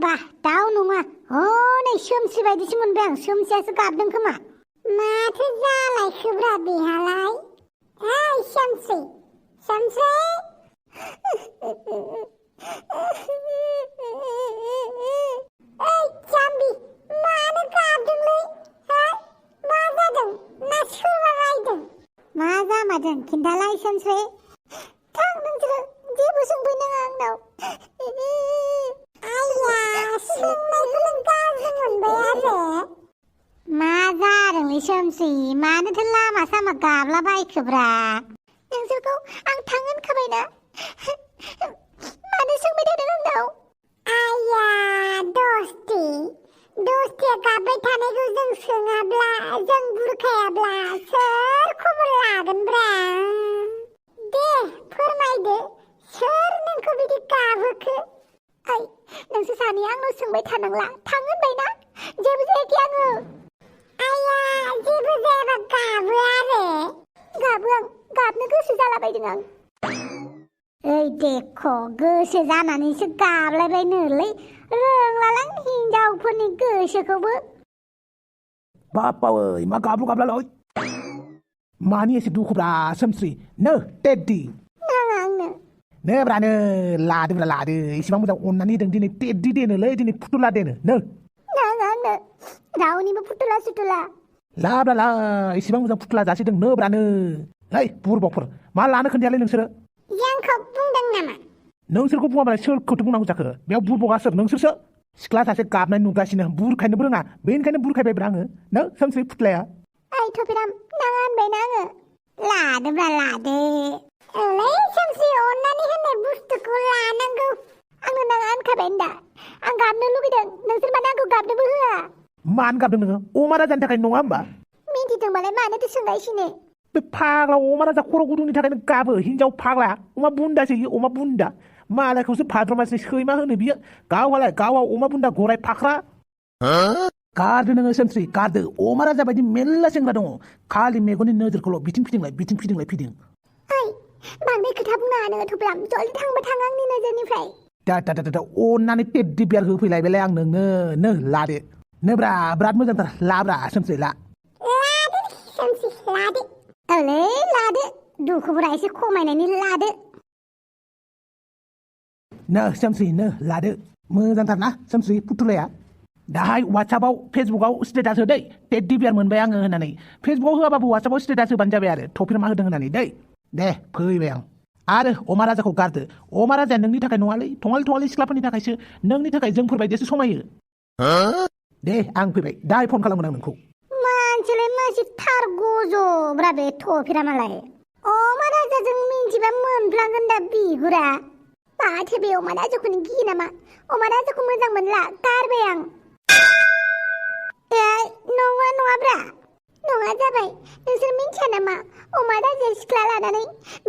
बा दाउ नङा हनै सोमस्रि बायदिसो मोनबाय आं सोमस्रियासो गाबदों खोमा माथो जालायखोब्रा बेहालाय ओइ सोमस्रि सोमस्रि ओइ जाम्बि मानो गाबदोंलै हा मा जादों ना सोरबा रायदों मा जामारदों खिन्थालाय सोमस्रि थां नोंसोरो जेबो सोंफैनाङा आंनाव आइया सोंनायखौनो गाज्रि मोनबाय आरो मा जादोंलै सोमस्रि मानोथो लामा सामा गाबलाबायखोब्रा नोंसोरखौ आं थाङो होनखाबायना मानो सोंबाय थादों आंनाव आइया दस्तिया गाबबाय थानायखौ जों सोङाब्ला जों बुरखायाब्ला सोर खबर लागोनब्रा दे फोरमायदो सोर नोंखौ बिदि गाबहोखो ओइ नोंसोर सानैया आंनाव सोंबाय थानांला थां होनबायना जेबो जायाखै आङो आइया जेबो जायाबा गाबो आरो गाबो आं गाबनो गोसो जालाबायदों आं ओइ देख' गोसो जानानैसो गाबलायबायनोलै रोंलालां हिनजावफोरनि गोसोखौबो बापावै मा गाब्लु गाब्लालै मानि एसे दुखुब्रा सोमस्रि नो टेड्डि नाङा आंनो नोब्रानो लादोब्रा लादो इसेबां मोजां अननानै होदों दिनै टेड्डि देनोलै दिनै फुथुला देनो नो नाङा आंनो रावनिबो फुथुला सुथुला लाब्रा ला इसेबां मोजां फुथुला जासिदों नोब्रानो ओइ बुरबकफोर मा लानो खोन्थायालै नोंसोरो जोंखौ बुंदों नामा नोंसोरखौ बुङाबालाय सोरखौथो बुंनांगौ जाखो बेयाव बुरबकआ सोर नोंसोरसो सिख्ला सासे गाबनाय नुगासिनो बुरखायनोबो रोङा बेनिखायनो बुरखायबायब्रा आङो नो सोमस्रि फुथुलाया ओइ थफिराम नाङा होनबायना आङो लादोब्रा लादो ओलै सोमस्रि अननानै होननाय बुस्थुखौ लानांगौ आंनो नाङा होनखाबाय दा आं गाबनो लुगैदों नोंसोर माने आंखौ गाबनोबो होआ मानो गाबदों नोङो अमा राजानि थाखाय नङा होमबा मिन्थिदोंबालाय मानोथो सोंगासिनो बे फाग्ला अमा राजा खर' गुदुंनि थाखायनो गाबो हिनजाव फाग्ला अमा बुन्दासो इयो अमा बुन्दा मालायखौसो भाद्र मासनि सैमा होनो बियो गावहालाय गावहा अमा बुन्दा गराय फाख्रा गारदो नोङो सोमस्रि गारदो अमा राजा बायदि मेल्ला सेंग्रा दङ खालि मेगननि नोजोरखौल' बिथिं फिदिं ओइ बांद्राय खोथा बुंनाङा नोङो थफ्लाम जल्दि थांबा थां आंनि नोजोरनिफ्राय दा अननानै टेड्डि बियार होफैलायबायलाय आं नोंनो नो लादो नोब्रा बिराद मोजांथार लाब्रा सोमस्रि ला लादो सोमस्रि लादो ओलै लादो दुखुफोरा एसे खमायनायनि लादो नो सोमस्रि नो लादो मोजांथार ना सोमस्रि फुथुलाया दाहाय वाट्सएपआव फेसबुकआव स्टेटास होदै टेड्डि बियार मोनबाय आङो होननानै फेसबुकआव होआबाबो वाट्सएपआव स्टेटास होबानो जाबाय आरो थफिरमा होदों होननानै दै दे फैबाय आं आरो अमा राजाखौ गारदो अमा राजाया नोंनि थाखाय नङालै थङालि सिख्लाफोरनि थाखायसो नोंनि थाखाय जोंफोरबायदिसो समायो दे आं फैबाय दाहाय फन खालामगोन आं नोंखौ मानसिलाय मानसि थार गज'ब्रा बे थफिरामालाय अमा राजाजों मिन्थिबा मोनफ्लांगोन दा बिगुरा माथो बे अमा राजाखौनो गियो नामा अमा राजाखौ मोजां मोनला गारबाय आं नङाब्रा नङा जाबाय नोंसोर मिन्थिया नामा अमा राजाया सिख्ला लानानै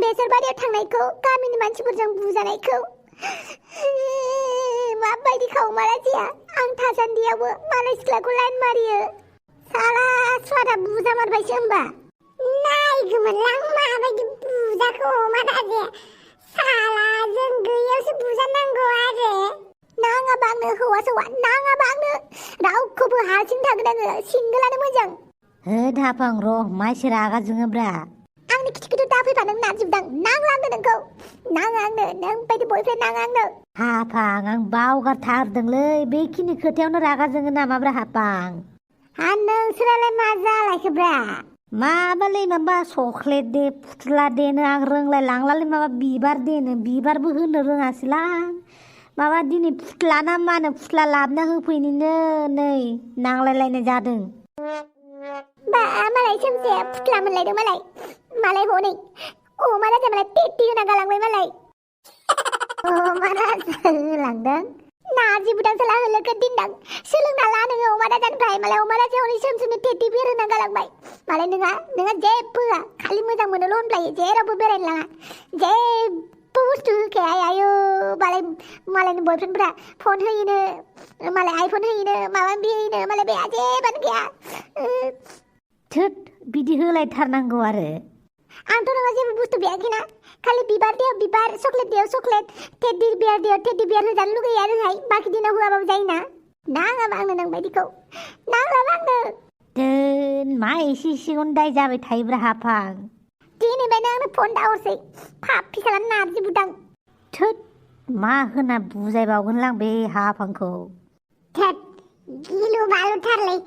बेसर बारियाव थांनायखौ गामिनि मानसिफोरजों बुजानायखौ माबायदि अमा राजाया आं थासान्दियावबो मालाय सिख्लाखौ लाइन मारियो साला स्वादा बुजा मारबायसो होमबा नायगोमोनलां माबायदि बुजाखौ अमा राजाया साला जों गैयावसो बुजानांगौ आरो नाङाबा आंनो हौवा नाङाबा आंनो रावखौबो हारसिं थागोन आङो सिंगोलानो मोजां हो दाफां र' माइसो रागा जोङोब्रा आंनि खिथिखौथ' दाफैफा नों नारजोबदां नांला आंनो नोंखौ नाङा आंनो नों बायदि बयफ्रेन्ड नाङा आंनो हाफां आं बावगारथारदोंलै बेखिनि खोथायावनो रागा जोङो नामाब्रा हाफां हा नोंसोरालाय मा जालायखोब्रा माबालै माबा चक्लेट दे फुथुला देनो आं रोंलाय लांलालै माबा बिबार देनो बिबारबो होनो रोङासैलां माबा दिनै फुथ्ला ना मा होनो फुथ्ला लाबोना होफैनोनो नै नांलायलायनाय जादों बा मालाय सोमसेया फुथ्ला मोनलायदों मालाय हनै अमा राजा मालाय टेट्टि होना गालांबाय मालाय अमा राजा होलांदों नारजि बुदां साला होलोखो दिनदां सोलोंना ला नोङो अमा राजानिफ्राय मालाय अमा राजा हनै सोमसोमनो टेट्टि बियार होना गालांबाय मालाय नोंहा जेबो होआ खालि मोजां मोनोल' होनफ्लायो जेरावबो बेरायनो लाङा जेबो बुस्थु होखाया आयु मालायनि बयफ्रेन्डफोरा फन होयोनो मालाय आइफन होयोनो माबा माबि होयोनो मालाय बेहा जेबोआनो गैया थोद बिदि होलायथारनांगौ आरो आंथ' नोङो जेबो बुस्थु बियाखैना खालि बिबार दैयाव बिबार चक्लेट दैयाव चक्लेट टेडि बियार दैयाव टेडि बियार होजानो लुगैयो आरोहाय बाखि दिनाव होआबाबो जायोना नाङाबा आंनो नोंबायदिखौ नांलाबा आंनो दोन मा एसे एसेखौनो दाय जाबाय थायोब्रा हाफां दिनैबायनो आंनो फन दाहरसै फाफि खालाम नारजि बुदां थोद मा होना बुजायबावगोनलां बे हाफांखौ थेद गिलु बालुथारलै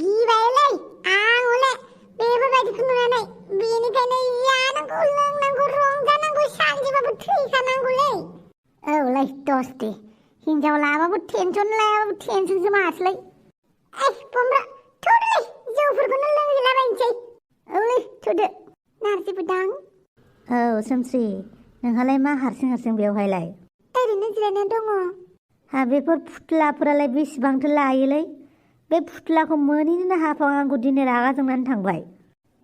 गिबायलै आं हले बेफोरबायदिखौ नुनानै बेनिखायनो जानांगौ लोंनांगौ रंजानांगौ सानसेबाबो थैखानांगौलै औलै दस्ति हिनजाव लाबाबो टेनसन लायाबाबो टेनसनसो मासलै बमब्रा थुदोलै जौफोरखौनो लोंहैलाबायनोसै औलै थुदो नारजि बुदां औ सोमस्रि नोंहालाय मा हारसिं हारसिं बेवहायलाय ओरैनो जिरायना दङ हा बेफोर फुथुलाफोरालाय बेसेबांथो लायोलै बे फुथुलाखौ मोनैनोनो हाफां आंखौ दिनै रागा जोंनानै थांबाय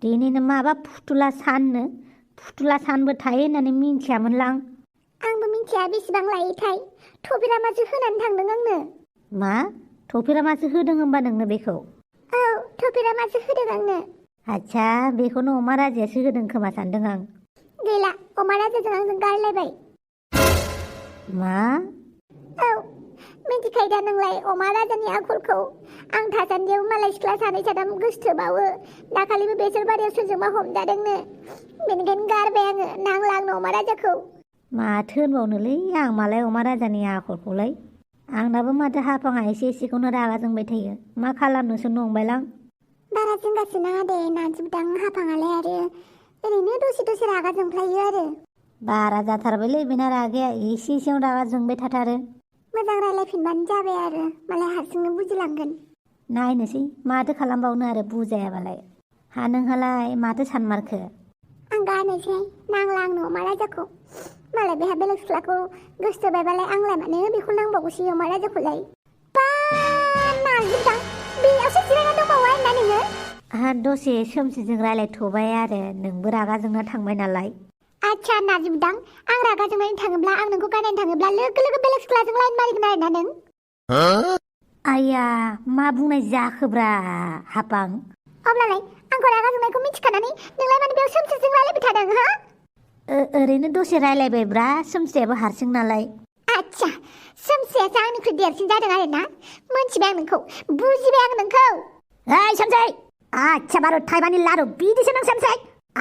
दिनैनो माबा फुथुला सानबो थायो होननानै मिन्थियामोनलां आंबो मिन्थिया बेसेबां लायोथाय थबिरामासो होनानै थांदों आंनो मा थफिरामासो होदों होनबा नोंनो बेखौ औ थबिरामासो होदों आंनो आच्छा बेखौनो अमा राजायासो होदों खोमा सानदों आं गैला अमा राजाजों आंजों गारलायबाय मा औ मिथिखायोदा नोंलाय अमा राजानि आखलखौ आं थासान्दियाव मालाय सिख्ला सानै साथाम गोसोथोबावो दाखालिबो बेसर बारियाव सोरजोंबा हमजादोंनो बेनिखायनो गारबाय आङो नांला आंनो अमा राजाखौ माथो होनबावनोलै आं मालाय अमा राजानि आखलखौलाय आंनाबो माथो हाफाङा एसे एसेखौनो रागा जोंबाय थायो मा खालामनोसो नंबायलां बारा जिंगासो नाङा दे नारजि बुदां हाफाङालाय आरो ओरैनो दसे दसे रागा जोंफ्लायो आरो बारा जाथारबायलै बेना रागाया एसे एसेयावनो रागा जोंबाय थाथारो मोजां रायलायफिनबानो जाबाय आरो मालाय हारसिंनो बुजिलांगोन नायनोसै माथो खालामबावनो आरो बुजायाबालाय हा नोंहालाय माथो सानमारखो आं गारनोसै नांला आंनो अमा राजाखौ मालाय बेहा बेलेग सिख्लाखौ गोसोथोबायबालाय आंलाय मानो बेखौ नांबावगौसै अमा राजाखौलाय बा नारजि बुदां बेयावसो जिरायना दंबावो आरोना नोङो आहा दसे सोमसिजों रायलायथ'बाय आरो नोंबो रागा जोंना थांबाय नालाय आच्छा नारजि बुदां आं रागा जोंनानै थाङोब्ला आं नोंखौ गारनानै थाङोब्ला लोगो लोगो बेलेग सिख्लाजों लाइन मारिगोन आरोना नों आया मा बुंनाय जाखोब्रा हापां अब्लालाय आंखौ रागा जोंनायखौ मिथिखानानै नोंलाय मानो बेयाव सोमसिजों रायलायबाय थादों हा ओरैनो दसे रायलायबायब्रा सोमसियाबो हारसिं नालाय आच्छा सोमसियासो आंनिख्रुइ देरसिन जादों आरोना मोनथिबाय आं नोंखौ बुजिबाय आं नोंखौ ओइ सोमसै आच्छा बारु थाइबानि लारु बिदिसो नों सोमसै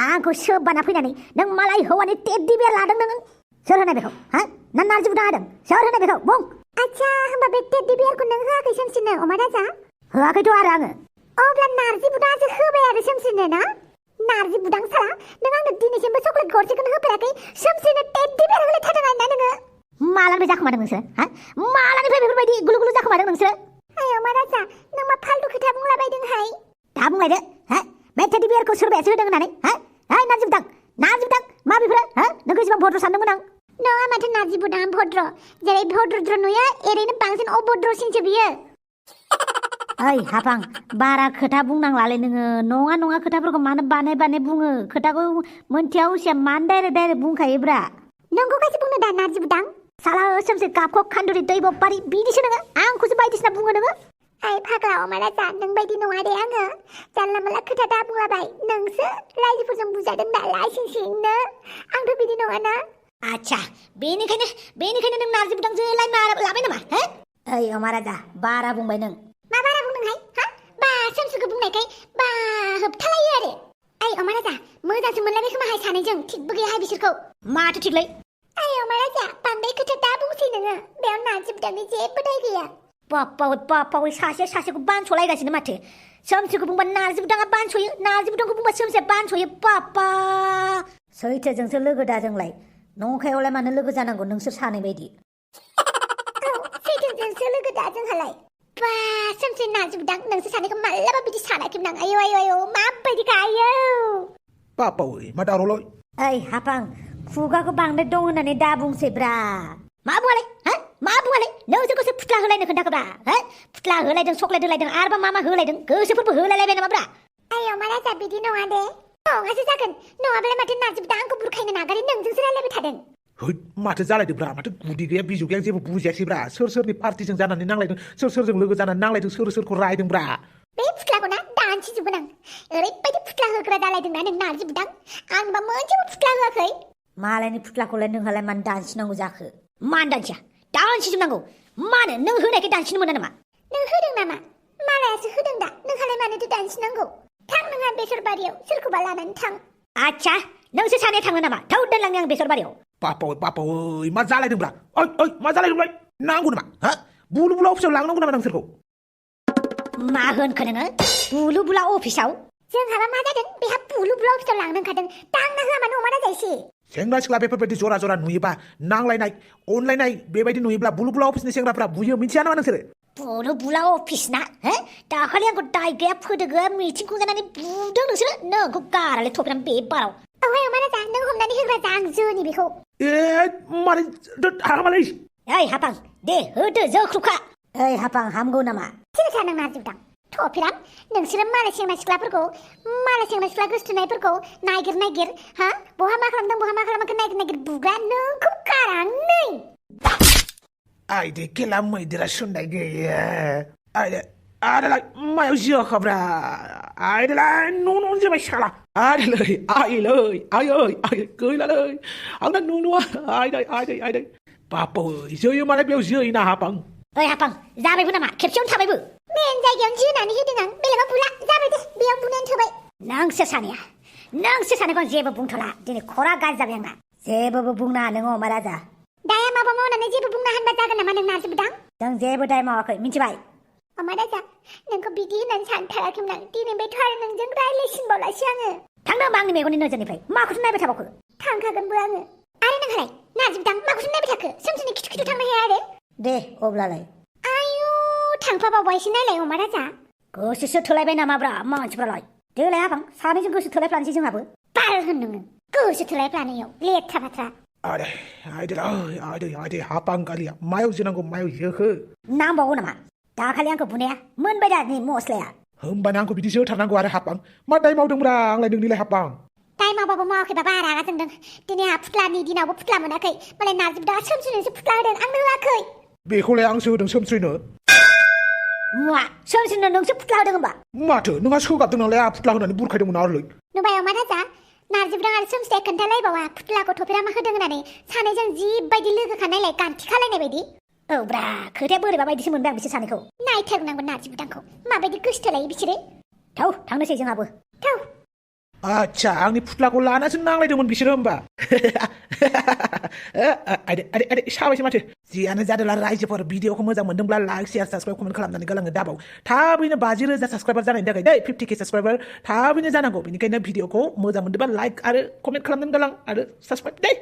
आंखौ सोबाना फैनानै नों मालाय हौवानि टेडि बियार लादों नों सोर होनाय बेखौ हा ना नारजि बुदां होदों सोर होनाय बेखौ बुं आच्छा होमबा बे टेडि बियारखौ नों होआखै सोमसिनो अमा राजा होआखैथ' आरो आङो अब्ला नारजि बुदांसो होबाय आरो सोमसिनो ना नारजि बुदां साला नों आंनो दिनैसिमबो चक्लेट गरसेखौनो होफेराखै सोमसिनो टेडि बियार होलायथारदों आरोना नोङो मालानिफ्राय जाखोमादों नोंसोर हा मालानिफ्राय बेफोरबायदि गुलु गुलु जाखोमादों नोंसोर आय अमा राजा नों मा फालतु खोथा बुंलाबायदोंहाय दा बुंलायदो हा बे टेडि बियारखौ सोरबायासो होदों होननानै हा नारजि बुदां मा बेफोरो हा नोंखौ एसेबां भद्र सानदोंमोन आं नङा माथो नारजि बुदां भद्र जेरै भद्रद्र नुयो एरैनो बांसिन अभद्रसिनसो बियो ओइ हापां बारा खोथा बुंनांलालै नोङो नङा खोथाफोरखौ मानो बानाय बुङो खोथाखौ मोनथिया उसिया मानो डाइरेक्ट बुंखायोब्रा नंगौखायसो बुंनो दा नारजि बुदां साला सोमसे गाबखौ खान्दुरि दैब बारि बिदिसो नोङो आंखौसो बायदिसिना बुङो नोङो आय फाग्ला अमा राजा नों बायदि नङा दे आङो जानला मोनला खोथा दा बुंलाबाय नोंसो रायजोफोरजों बुजादों नालाय सिंनो आंथ' बिदि नङाना आच्छा बेनिखायनो नों नारजि बुदांजो लाइन लाबाय नामा हो ओइ अमा राजा बारा बुंबाय नों मा बारा बुंदोंहाय हा बा सोमसोखौ बुंनायखाय बा होबथालायो आरो आय अमा राजा मोजांसो मोनलायबाय खोमाहाय सानैजों थिगबो गैयाहाय बिसोरखौ माथो थिगलै आय अमा राजा बांद्राय खोथा दा बुंसै नोङो बेयाव नारजि बुदांनि जेबो दाय गैया बाप्पावै सासेखौ बानस'लायगासिनो माथो सोमसिखौ बुंबा नारजि बुदाङा बानस'यो नारजि बुदांखौ बुंबा सोमसिया बानस'यो बाप्पा सैथोजोंसो लोगो दा जोंलाय नंखायावलाय मानो लोगो जानांगौ नोंसोर सानै बायदि औ सैथोजोंसो लोगो दा जोंहालाय बा सोमसि नारजि बुदां नोंसोर सानैखौ मालाबा बिदि सानाखैमोन आं आयौ माबायदिखा आयौ बापावै मा दावरावलाय ओइ हापां खुगाखौ बांद्राय दं होननानै दा बुंसैब्रा मा बुङालै हा मा बुङालै नोंसोरखौसो फुथ्ला होलायनो खोन्थाखोब्रा हा फुथ्ला होलायदों चक्लेट होलायदों आरोबा मा होलायदों गोसोफोरबो होलायलायबाय नामाब्रा आयौ मा राजा बिदि नङा दे नङासो जागोन नङाबालाय माथो नारजि बुदां आंखौ बुरखायनो नागारै नोंजोंसो रायलायबाय थादों है माथो जालायदोंब्रा माथो गुदि गैया बिजौ गैया जेबो बुजियासैब्रा सोरनि पार्टिजों जानानै नांलायदों सोरजों लोगो जानानै नांलायदों सोरखौ रायदोंब्रा बे फुथ्लाखौ ना दानसिजोबगोन आं ओरैबायदि फुथ्ला होग्रा दालायदोंना नों नारजि बुदां आंबा मोनसेबो फुथ्ला होआखै मालायनि फुथ्लाखौलाय नोंहालाय मानो दानसिनांगौ जाखो मानो दानसिया दानसिजोबनांगौ मानो नों होनायखाय दानसिनो मोना नामा नों होदों नामा मालायासो होदों दा नोंहालाय मानोथो दानसिनांगौ थां नोंहा बेसर बारियाव सोरखौबा लानानै थां आच्छा नोंसो सानै थाङो नामा थौ दोनलांनि आं बेसर बारियाव बापावै मा जालायदोंब्रा ओइ मा जालायदोंलाय नांगौ नामा हा बुलु बुला अफिसाव लांनांगौ नामा नोंसोरखौ मा होनखो नोङो बुलु बुला अफिसाव जोंहाबा मा जादों बेहा बुलु बुला अफिसाव लांनो ओंखारदों दांना होआ मानो अमा राजायसि सेंग्रा सिख्ला बेफोरबायदि जरा जरा नुयोबा नांलायनाय अनलायनाय बेबायदि नुयोब्ला बुलु बुला अफिसनि सेंग्राफ्रा बुयो मिथिया नामा नोंसोरो बुलु बुला अफिस ना हो दाखालि आंखौ दाय गैया फोदोगो मिथिंखौ जानानै बुदों नोंसोरो नोंखौ गारालै थफिनानै बे बाराव ओमफ्राय अमा राजा नों हमनानै होग्रा जा आं जोनि बेखौ माने हामालै ओइ हापां दे होदो जोख्रुबखा ओइ हापां हामगौ नामा सिरिथा नों नारजि बुदां थफिराम नोंसोरो मालाय सेंग्रा सिख्लाफोरखौ मालाय सेंग्रा सिख्ला गोसथोनायफोरखौ नागिर हा बहा मा खालामदों बहा मा खालामाखै नागिर बुग्रा नोंखौ गारा नै आइदे केला मैदेरा सुननाय गैया आइदेलाय मायाव जियाखाब्रा आइदेलाय न' जाबाय साला आइलै गैलालै आंना नुवा आइदै बापावै जोयो मालाय बेयाव जोयोना हापां ओइ हापां जाबायबो नामा खेबसेयावनो थाबायबो मेन जायगायावनो जोनानै होदों आं बेलेगाव बुला जाबाय दे बेयाव बुनायानो थोबाय नोंसोर सानैखौ आं जेबो बुंथ'ला दिनै खरा गाज्रि जाबाय आंना जेबोबो बुंनाङा नोङो अमा राजा दाया माबा मावनानै जेबो बुंना होनबा जागोन नामा नों नारजि बुदां जों जेबो दाय मावाखै मिथिबाय अमा राजा नोंखौ बिदि होननानै सानथाराखैमोन आं दिनैनिफ्रायथ' आरो नोंजों रायलायसिनबावलासो आङो थांनो होमबा आंनि मेगननि नोजोरनिफ्राय माखौथो नायबाय थाबावखो थांखागोनबो आङो आरो नोंहालाय नारजि बुदां माखौथो नायबाय थाखो सोमसोनि खिथु थांनो हाया आरो दे अब्लालाय आयु थांफाबावबायसो नायलाय अमा राजा गोसोसो थोलायबाय नामाब्रा मानसिफ्रालाय देलाय हाबां सानैजों गोसो थोलायफ्लानोसै जोंहाबो बार होन नोङो गोसो थोलायफ्लानायाव लेथ्रा बाथ्रा आइदे हापां गालिया मायाव जोनांगौ मायाव जोखो नांबावगौ नामा दाखालि आंखौ बुनाया मोनबाय दा नै मस्लाया होमबाना आंखौ बिदि जोथारनांगौ आरो हापां मा दाय मावदोंब्रा आंलाय नोंनिलाय हापां दाय मावबाबो मावाखैबा बारा रागा जोंदों दिनै आंहा फुथ्लानि दिनावबो फुथ्ला मोनाखै मालाय नारजि बुदां सोमसोनोसो फुथ्ला होदों आंनो होआखै बेखौलाय आंसो होदों सोमस्रिनो मुवा सोमसोननो नोंसो फुथ्ला होदों होमबा माथो नोंहा सोगाबदों नालाय आं फुथ्ला होनानै बुरखायदोंमोन आरोलै नुबाय अमा राजा नारजि बुदां आरो सोमस्रिया खोन्थालायबावा फुथ्लाखौ थफिरामा होदों होननानै सानैजों जिबायदि लोगोखा नायलाय गान्थि खालायनाय बायदि औब्रा खोथाया बोरैबा बायदिसो मोनबाय आं बिसोर सानैखौ नायथारनांगौ नारजि बुदांखौ माबायदि गोसो थोलायो बिसोरो थौ थांनोसै जोंहाबो थौ आच्छा आंनि फुथ्लाखौ लानासो नांलायदोंमोन बिसोरो होमबा आइदे साबायसै माथो जियानो जादोंला रायजोफोर भिडिअखौ मोजां मोनदोंब्ला लाइक शेयार साबस्क्राइब कमेन्ट खालामनानै गालांनो दाबाव थाबैनो 50,000 साबस्क्राइबार जानायनि थाखाय दै 50K साबस्क्राइबार थाबैनो जानांगौ बेनिखायनो भिडिअखौ मोजां मोनदोंबा लाइक आरो कमेन्ट खालामनानै गालां आरो साबस्क्राइब दै